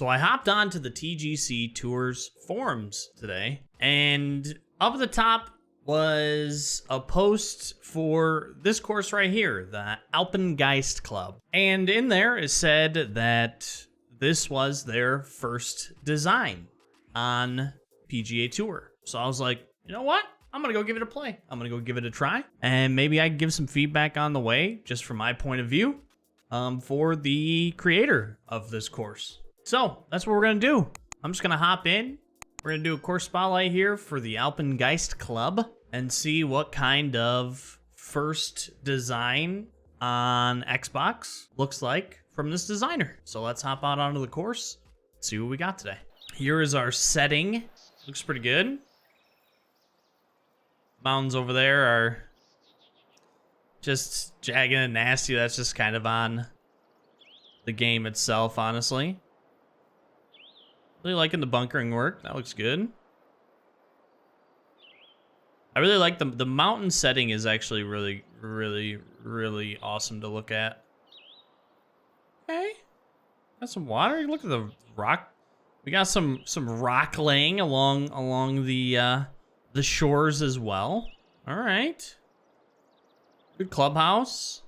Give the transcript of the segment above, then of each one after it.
So I hopped onto the TGC Tours forums today, and up at the top was a post for this course right here, the ALPENGEIST Club. And in there it said that this was their first design on PGA Tour. So I was like, you know what? I'm gonna go give it a play. I'm gonna go give it a try, and maybe I can give some feedback on the way, just from my point of view, for the creator of this course. So that's what we're gonna do. I'm just gonna hop in. We're gonna do a course spotlight here for the ALPENGEIST Club and see what kind of first design on Xbox looks like from this designer. So let's hop out onto the course, see what we got today. Here is our setting. Looks pretty good. Mountains over there are just jagged and nasty. That's just kind of on the game itself, honestly. Really liking the bunkering work. That looks good. I really like the mountain setting is actually really awesome to look at. Okay. Got some water. Look at the rock. We got some rock laying along the shores as well. All right. Good clubhouse.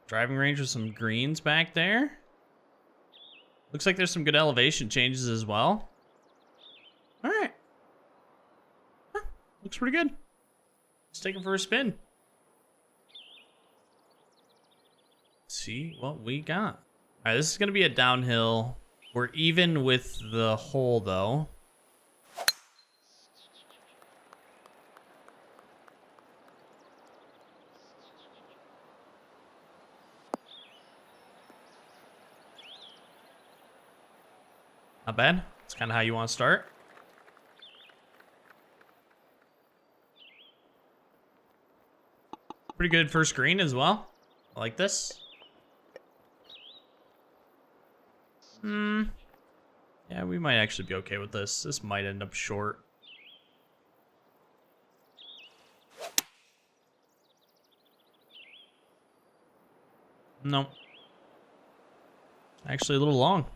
Driving range with some greens back there. Looks like there's some good elevation changes as well. All right. Huh, looks pretty good. Let's take it for a spin. See what we got. All right, this is going to be a downhill. We're even with the hole, though. Not bad. That's kind of how you want to start. Pretty good first green as well. I like this. Yeah, we might actually be okay with this. This might end up short. No. Actually a little long.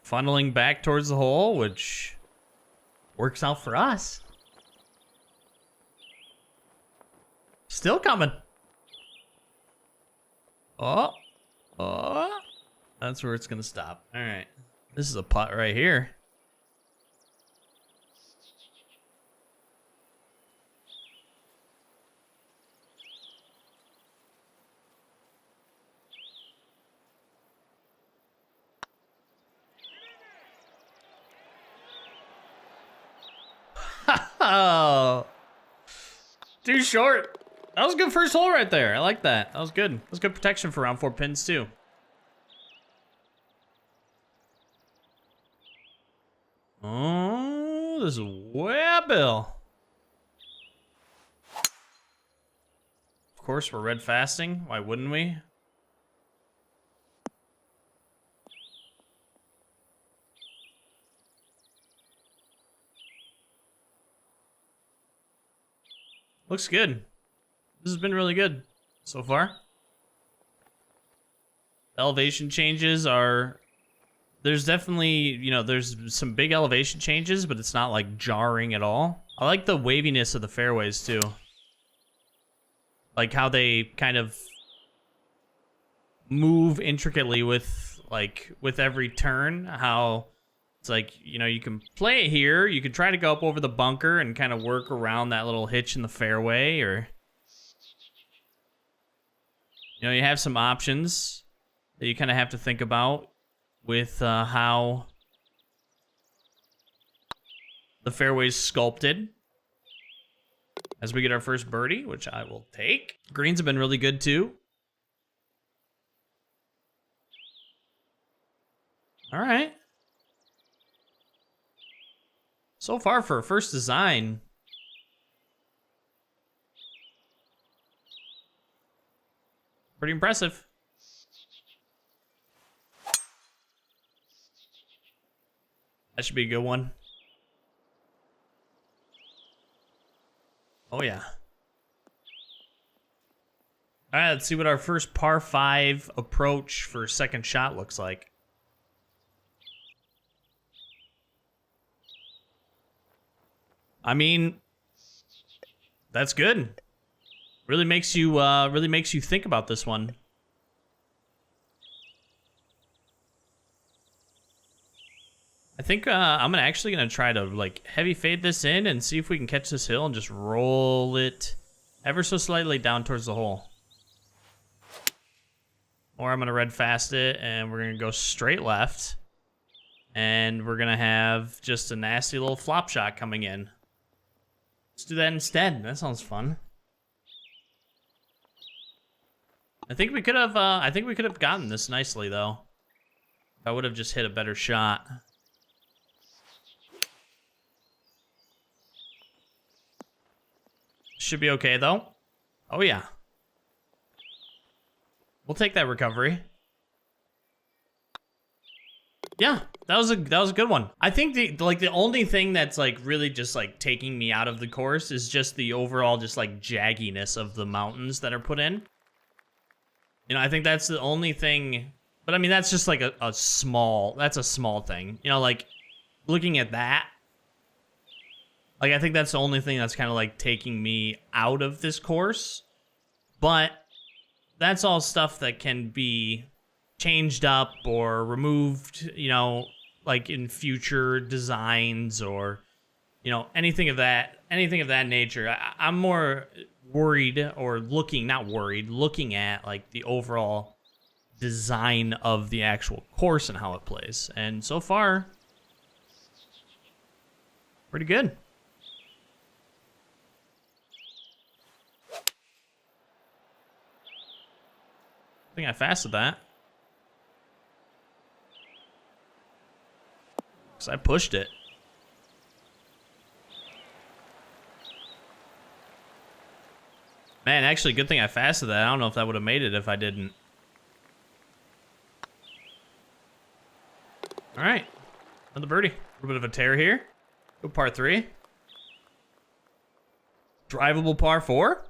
Funneling back towards the hole, which works out for us. Still coming. Oh. That's where it's gonna stop. All right. This is a putt right here. Oh, too short. That was a good first hole right there. I like that. That was good. That was good protection for round 4 pins too. Oh, this is way uphill. Of course, we're red fasting. Why wouldn't we? Looks good. This has been really good so far. Elevation changes are... There's definitely, you know, there's some big elevation changes, but it's not like jarring at all. I like the waviness of the fairways too. Like how they kind of move intricately with every turn. How it's like, you know, you can play it here. You can try to go up over the bunker and kind of work around that little hitch in the fairway, or... You know, you have some options that you kind of have to think about with how the fairway's sculpted. As we get our first birdie, which I will take. Greens have been really good too. All right. So far for a first design, pretty impressive. That should be a good one. Oh yeah. All right, let's see what our first par 5 approach for second shot looks like. I mean, that's good. Really makes you think about this one. I think I'm actually gonna try to like heavy fade this in and see if we can catch this hill and just roll it ever so slightly down towards the hole. Or I'm gonna red fast it and we're gonna go straight left. And we're gonna have just a nasty little flop shot coming in. Let's do that instead. That sounds fun. I think we could have gotten this nicely though. I would have just hit a better shot. Should be okay though. Oh yeah. We'll take that recovery. Yeah, that was a good one. I think the only thing that's like really just like taking me out of the course is just the overall just like jagginess of the mountains that are put in. You know, I think that's the only thing, but I mean that's just like a small thing. You know, like looking at that, like I think that's the only thing that's kind of like taking me out of this course. But that's all stuff that can be changed up or removed, you know, like in future designs or, you know, anything of that nature. I'm more worried or looking at like the overall design of the actual course and how it plays. And so far, pretty good. I think I fasted that. Because I pushed it. Man, actually, good thing I fasted that. I don't know if that would have made it if I didn't. All right. Another birdie. A little bit of a tear here. Good par 3. Drivable par 4.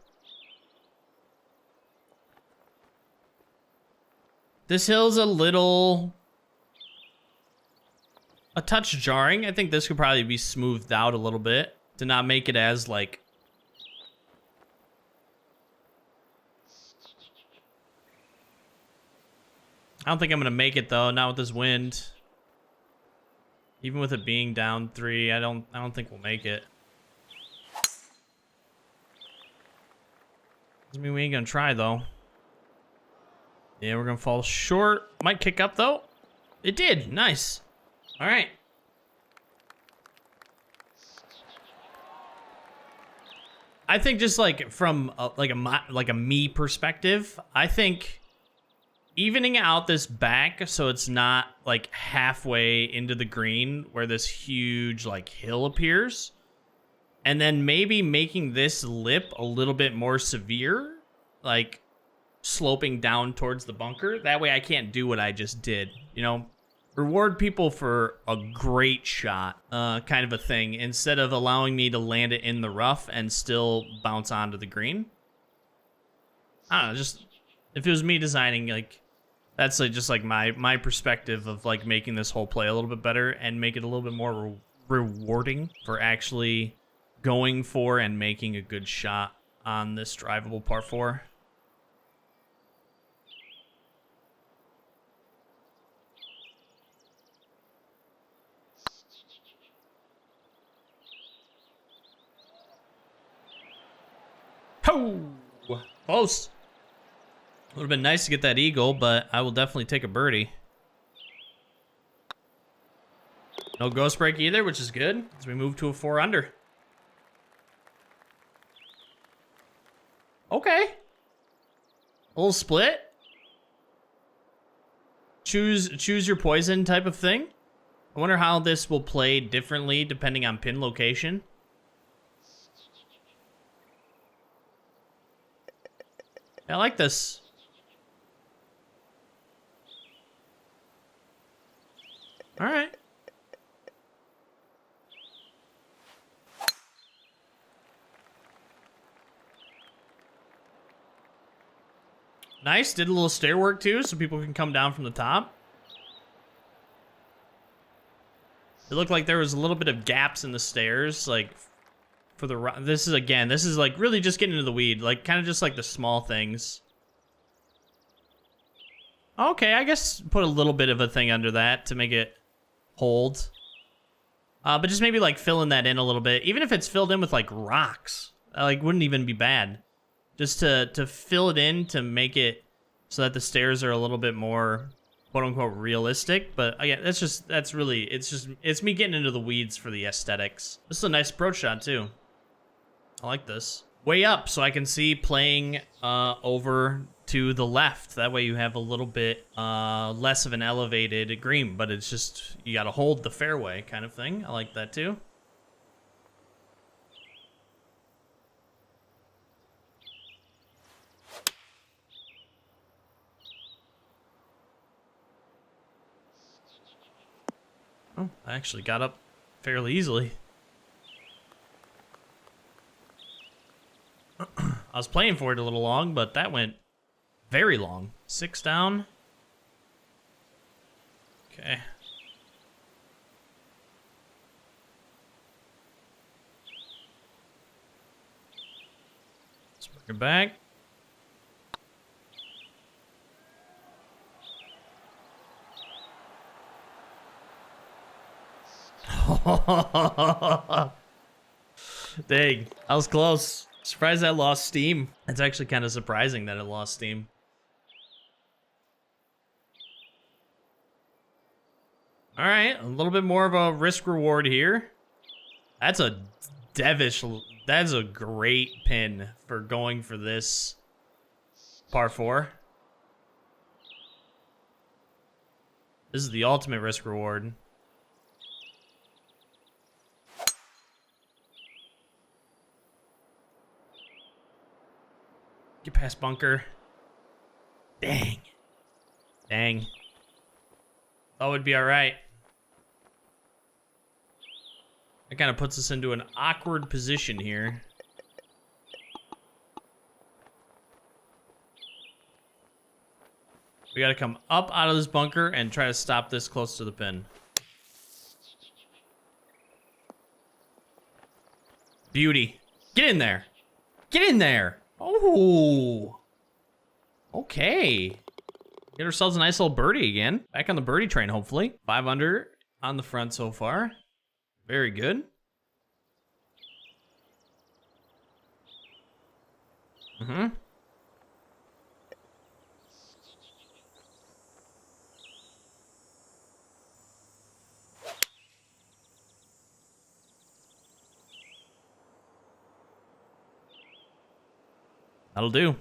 This hill's a touch jarring. I think this could probably be smoothed out a little bit to not make it as like I don't think I'm gonna make it though, not with this wind. Even with it being down 3, I don't think we'll make it. Doesn't mean we ain't gonna try though. Yeah, we're gonna fall short. Might kick up though. It did. Nice. All right. I think just like from a me perspective, I think evening out this back so it's not like halfway into the green where this huge like hill appears, and then maybe making this lip a little bit more severe, like sloping down towards the bunker. That way I can't do what I just did, you know? Reward people for a great shot, kind of a thing, instead of allowing me to land it in the rough and still bounce onto the green. I don't know, just, if it was me designing, like, that's like just like my perspective of like making this whole play a little bit better and make it a little bit more rewarding for actually going for and making a good shot on this drivable par 4. Oh, close. Would have been nice to get that eagle, but I will definitely take a birdie. No ghost break either, which is good as we move to a 4 under. Okay. A little split. Choose your poison type of thing. I wonder how this will play differently depending on pin location. I like this. All right. Nice, did a little stair work too, so people can come down from the top. It looked like there was a little bit of gaps in the stairs, like for the, this is like really just getting into the weed, like kind of just like the small things. Okay, I guess put a little bit of a thing under that to make it hold. But just maybe like filling that in a little bit, even if it's filled in with like rocks, like wouldn't even be bad. Just to fill it in to make it so that the stairs are a little bit more quote unquote realistic. But again, it's me getting into the weeds for the aesthetics. This is a nice approach shot too. I like this. Way up so I can see playing over to the left. That way you have a little bit less of an elevated green, but it's just, you gotta hold the fairway kind of thing. I like that too. Oh, I actually got up fairly easily. I was playing for it a little long, but that went very long. 6 down. Okay. Let's bring it back. Dang, I was close. Surprised I lost steam. It's actually kind of surprising that it lost steam. All right, a little bit more of a risk reward here. That's a that's a great pin for going for this par 4. This is the ultimate risk reward. Get past bunker. Dang. Dang. Thought would be all right. That kind of puts us into an awkward position here. We got to come up out of this bunker and try to stop this close to the pin. Beauty. Get in there. Get in there. Oh. Okay. Get ourselves a nice little birdie again. Back on the birdie train, hopefully. 5 under on the front so far. Very good. Mm-hmm. That'll do. A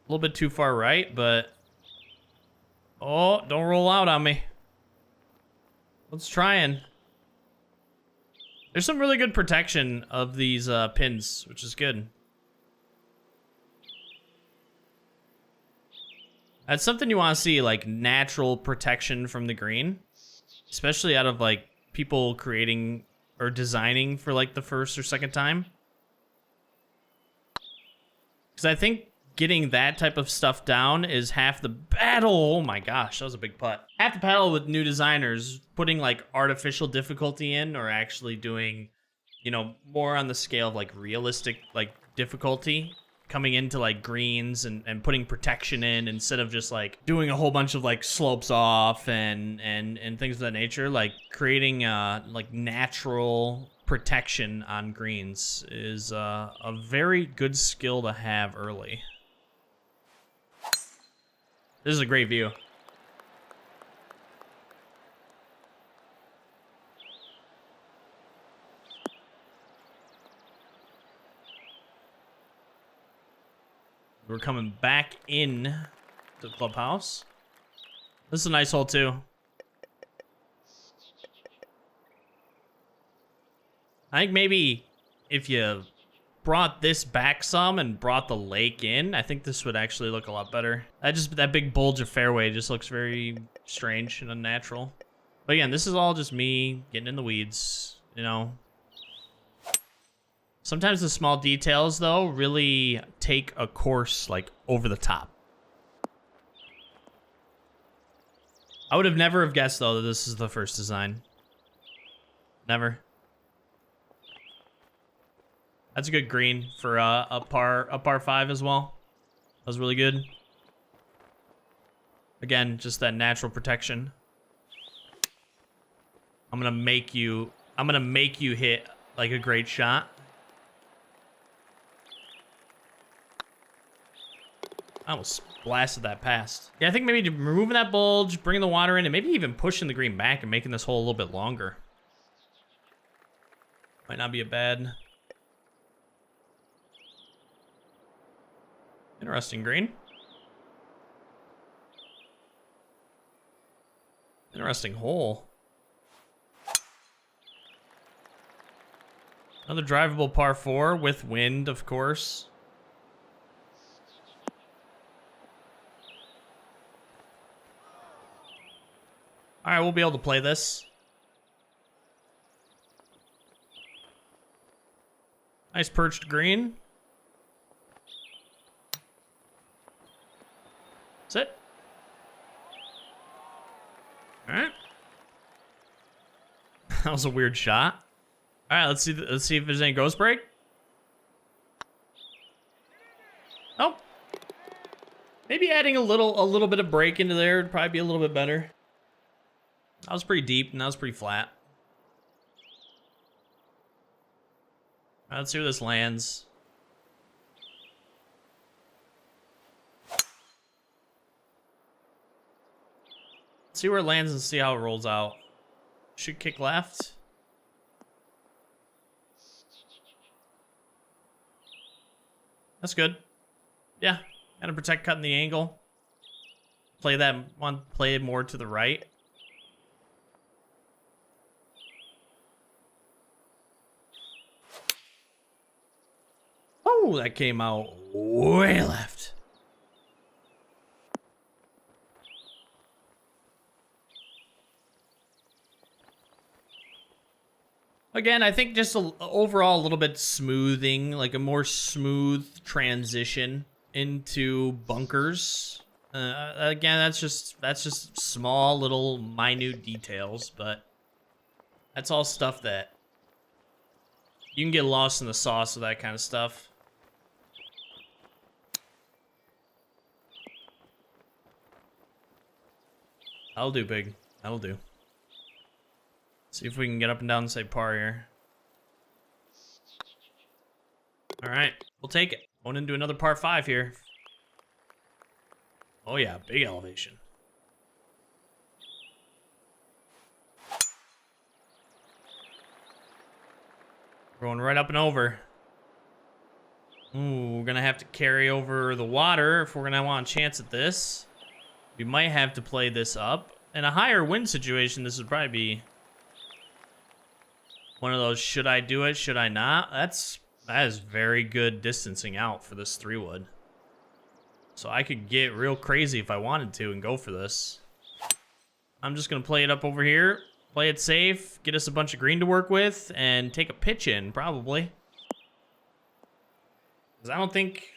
little bit too far right, but... Oh, don't roll out on me. Let's try and... There's some really good protection of these pins, which is good. That's something you want to see, like natural protection from the green. Especially out of like people creating or designing for like the first or second time. Because I think getting that type of stuff down is half the battle. Oh my gosh, that was a big putt. Half the battle with new designers, putting like artificial difficulty in or actually doing, you know, more on the scale of like realistic like difficulty. Coming into like greens and putting protection in instead of just like doing a whole bunch of like slopes off and things of that nature. Like creating like natural protection on greens is a very good skill to have early. This is a great view. We're coming back in to the clubhouse. This is a nice hole too. I think maybe if you brought this back some and brought the lake in, I think this would actually look a lot better. That big bulge of fairway just looks very strange and unnatural. But again, this is all just me getting in the weeds, you know. Sometimes the small details, though, really take a course, like, over the top. I would have never have guessed, though, that this is the first design. Never. That's a good green for a par 5 as well. That was really good. Again, just that natural protection. I'm gonna make you hit like a great shot. I almost blasted that past. Yeah, I think maybe removing that bulge, bringing the water in, and maybe even pushing the green back and making this hole a little bit longer. Might not be a bad... Interesting green. Interesting hole. Another drivable par 4 with wind, of course. All right, we'll be able to play this. Nice perched green. That's it. All right. That was a weird shot. All right, let's see if there's any ghost break. Oh. Maybe adding a little bit of break into there would probably be a little bit better. That was pretty deep and that was pretty flat. All right, let's see where this lands. See where it lands and see how it rolls out. Should kick left. That's good. Yeah, gotta protect cutting the angle. Play it more to the right. Oh, that came out way left. Again, I think just overall a little bit smoothing, like a more smooth transition into bunkers. Again, that's just small little minute details, but that's all stuff that you can get lost in the sauce of that kind of stuff. That'll do, big. That'll do. See if we can get up and down and say par here. All right, we'll take it. Going into another par 5 here. Oh yeah, big elevation. Going right up and over. Ooh, we're gonna have to carry over the water if we're gonna want a chance at this. We might have to play this up. In a higher wind situation, this would probably be one of those, should I do it, should I not? That is very good distancing out for this 3-wood. So I could get real crazy if I wanted to and go for this. I'm just gonna play it up over here, play it safe, get us a bunch of green to work with, and take a pitch in, probably. Because I don't think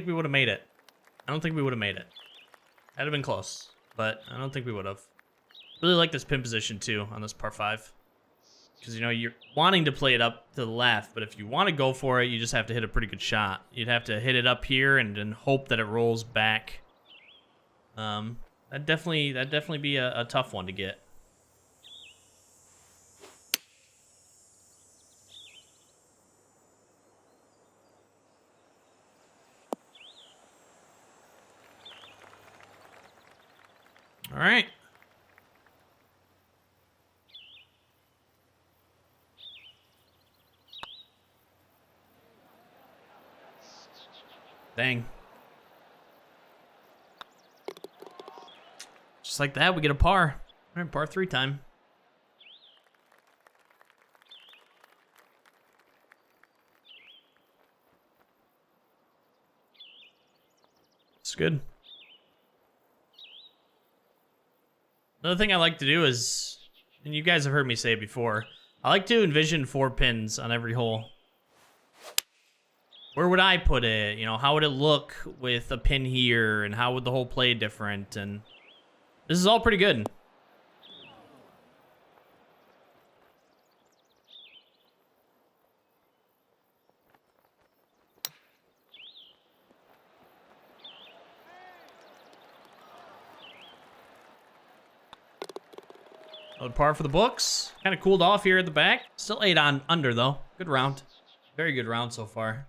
we would have made it. I don't think we would have made it. That'd have been close, but I don't think we would have. Really like this pin position too on this par 5. Because, you know, you're wanting to play it up to the left, but if you want to go for it, you just have to hit a pretty good shot. You'd have to hit it up here and then hope that it rolls back. That'd definitely be a tough one to get. All right. Dang. Just like that, we get a par. All right, par 3 time. It's good. Another thing I like to do is, and you guys have heard me say it before, I like to envision 4 pins on every hole. where would I put it? You know, how would it look with a pin here, and how would the whole play different? And this is all pretty good. Another par for the books. Kind of cooled off here at the back. Still 8 on under though. Good round. Very good round so far.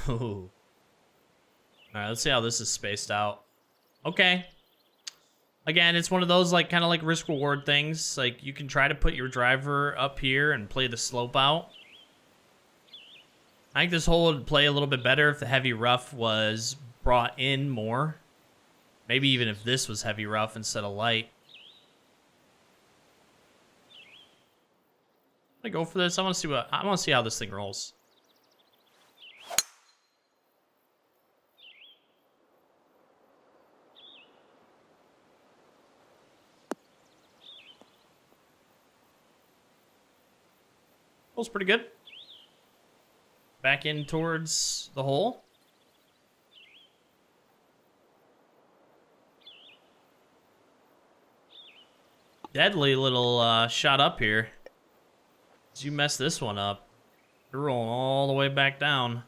Ooh. All right, let's see how this is spaced out. Okay. Again, it's one of those like kind of like risk reward things. Like you can try to put your driver up here and play the slope out. I think this hole would play a little bit better if the heavy rough was brought in more. Maybe even if this was heavy rough instead of light. I go for this. I want to see how this thing rolls. Rolls pretty good. Back in towards the hole. Deadly little shot up here. You messed this one up. You're rolling all the way back down.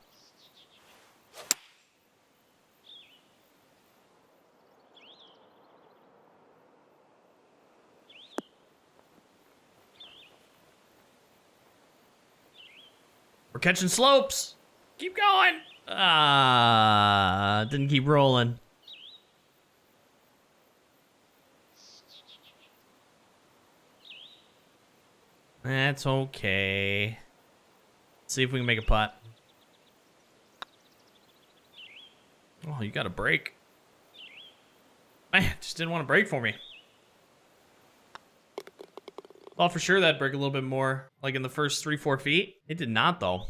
We're catching slopes. Keep going. Didn't keep rolling. That's okay. Let's see if we can make a putt. Oh, you got a break. Man, just didn't want to break for me. Thought for sure that'd break a little bit more, like in the first 3-4 feet. It did not, though.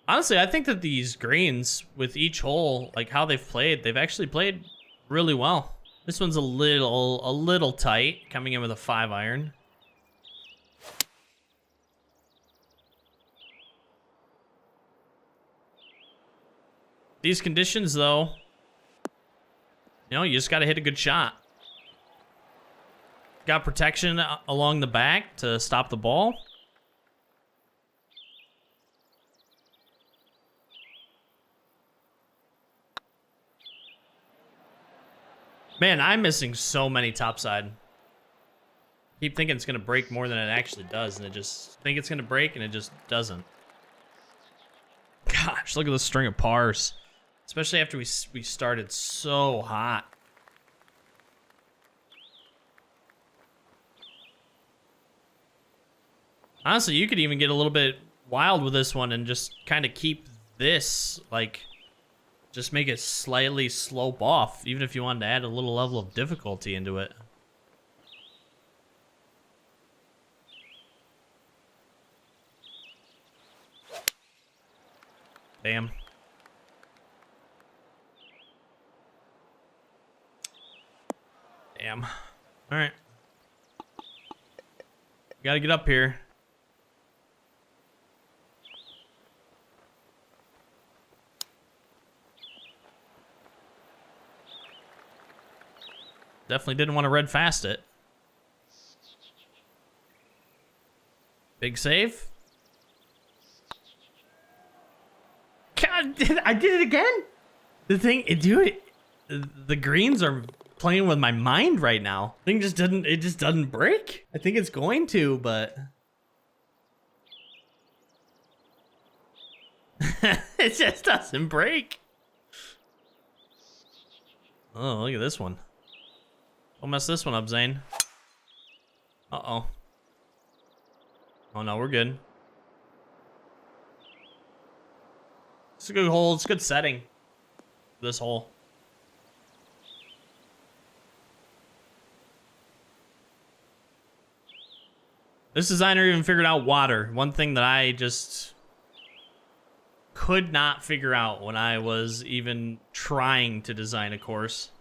Honestly, I think that these greens with each hole, like how they've actually played really well. This one's a little tight, coming in with a 5-iron. These conditions, though, you know, you just got to hit a good shot. Got protection along the back to stop the ball. Man, I'm missing so many topside. Keep thinking it's gonna break more than it actually does, and it just think it's gonna break and it just doesn't. Gosh, look at this string of pars. Especially after we started so hot. Honestly, you could even get a little bit wild with this one and just kind of keep this, like, just make it slightly slope off, even if you wanted to add a little level of difficulty into it. Damn. Damn. All right. Gotta get up here. Definitely didn't want to red fast it. Big save. God, I did it again. The thing, dude, the greens are playing with my mind right now. Thing just didn't, it just doesn't break. I think it's going to, but it just doesn't break. Oh, look at this one. Don't mess this one up, Zane. Uh-oh. Oh, no, we're good. a good hole. It's a good setting. This hole. This designer even figured out water. One thing that I just could not figure out when I was even trying to design a course.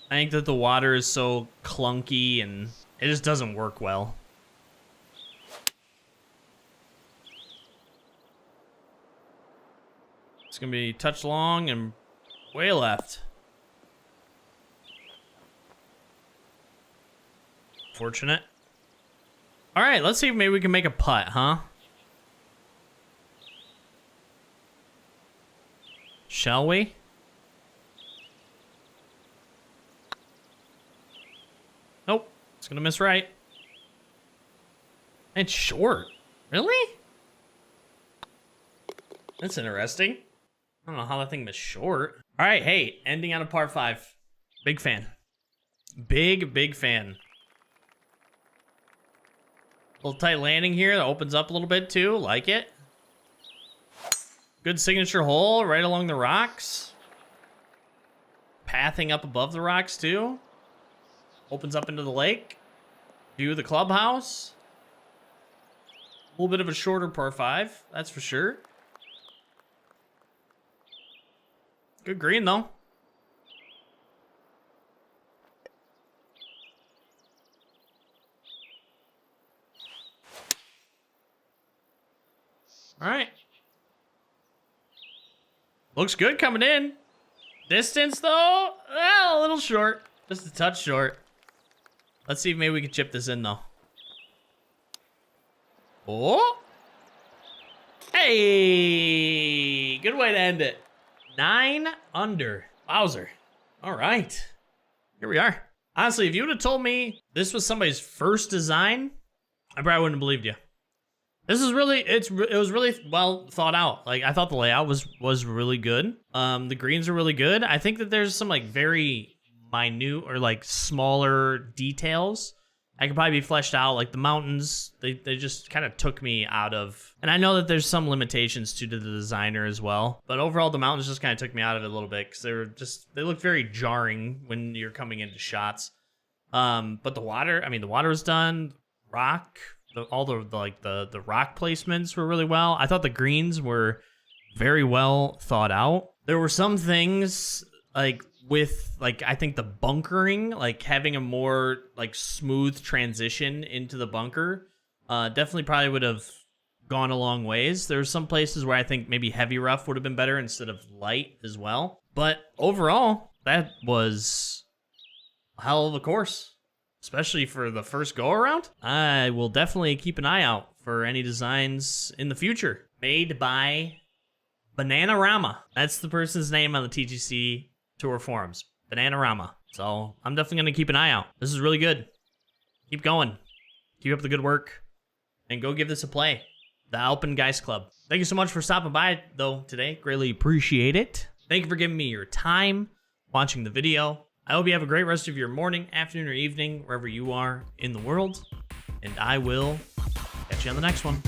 I think that the water is so clunky and it just doesn't work well. It's gonna be touch long and way left. Fortunate. All right, let's see if maybe we can make a putt, huh? Shall we? Nope, it's gonna miss right. It's short. Really? That's interesting. I don't know how that thing missed short. All right, hey, ending on a par 5. Big fan. Big fan. Little tight landing here that opens up a little bit too. Like it. Good signature hole right along the rocks. Pathing up above the rocks too. Opens up into the lake. View of the clubhouse. A little bit of a shorter par 5, that's for sure. Good green though. All right. Looks good coming in. Distance though, a little short. Just a touch short. Let's see if maybe we can chip this in though. Oh. Hey, good way to end it. 9 under. Wowzer. All right. Here we are. Honestly, if you would have told me this was somebody's first design, I probably wouldn't have believed you. This is really, it was really well thought out. Like, I thought the layout was really good. The greens are really good. I think that there's some like very minute or like smaller details that could probably be fleshed out. Like the mountains, they just kind of took me out of, and I know that there's some limitations to the designer as well, but overall the mountains just kind of took me out of it a little bit because they looked very jarring when you're coming into shots. But the water, I mean, the water was done. Rock, all the rock placements were really well. I thought the greens were very well thought out. There were some things like with like, I think the bunkering, like having a more like smooth transition into the bunker, definitely probably would have gone a long ways. There's some places where I think maybe heavy rough would have been better instead of light as well. But overall, that was a hell of a course, especially for the first go around. I will definitely keep an eye out for any designs in the future made by Bananarama. That's the person's name on the TGC Tour forums, Bananarama. So I'm definitely gonna keep an eye out. This is really good. Keep going. Keep up the good work and go give this a play. The ALPENGEIST Club. Thank you so much for stopping by though today. Greatly appreciate it. Thank you for giving me your time watching the video. I hope you have a great rest of your morning, afternoon, or evening, wherever you are in the world. And I will catch you on the next one.